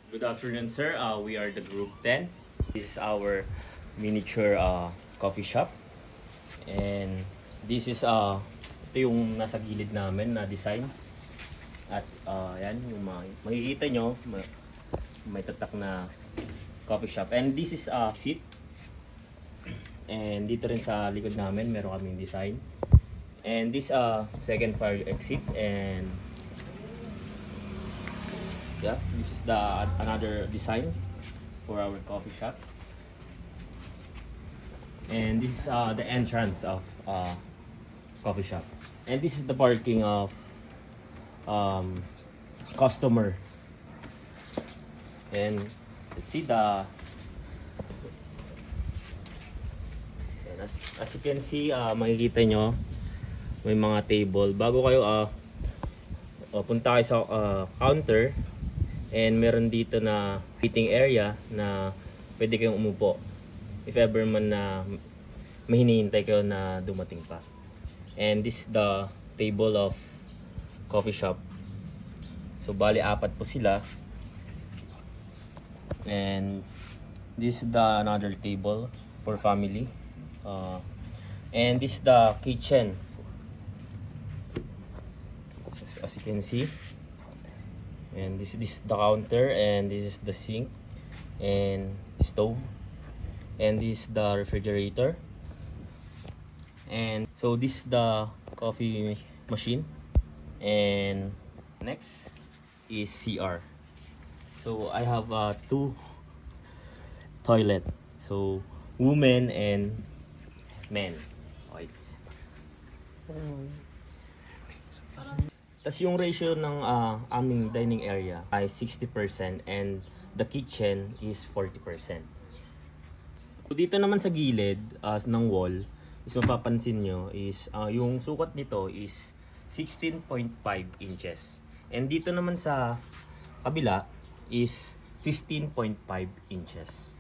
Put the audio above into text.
Good afternoon, sir. We are the Group 10. This is our miniature coffee shop. And this is ito yung nasa gilid namin na design. At yan, yung makikita nyo, may tatak na coffee shop. And this is a seat. And dito rin sa likod namin, meron kaming design. And this second fire exit. And yeah, this is the another design for our coffee shop. And this is the entrance of coffee shop. And this is the parking of customer. And let's see as you can see, makikita nyo may mga table. Bago kayo punta kayo sa counter, and meron dito na waiting area na pwede kayong umupo if ever man na may hinihintay kayo na dumating pa. And this is the table of coffee shop. So bali apat po sila. And this is the another table for family. And this is the kitchen. As you can see. And this is the counter, and this is the sink and stove, and this is the refrigerator. And so this is the coffee machine. And next is CR. So I have two toilet, so women and men. Okay. Tas yung ratio ng aming dining area ay 60% and the kitchen is 40%. So dito naman sa gilid ng wall is mapapansin nyo is yung sukat nito is 16.5 inches. And dito naman sa kabila is 15.5 inches.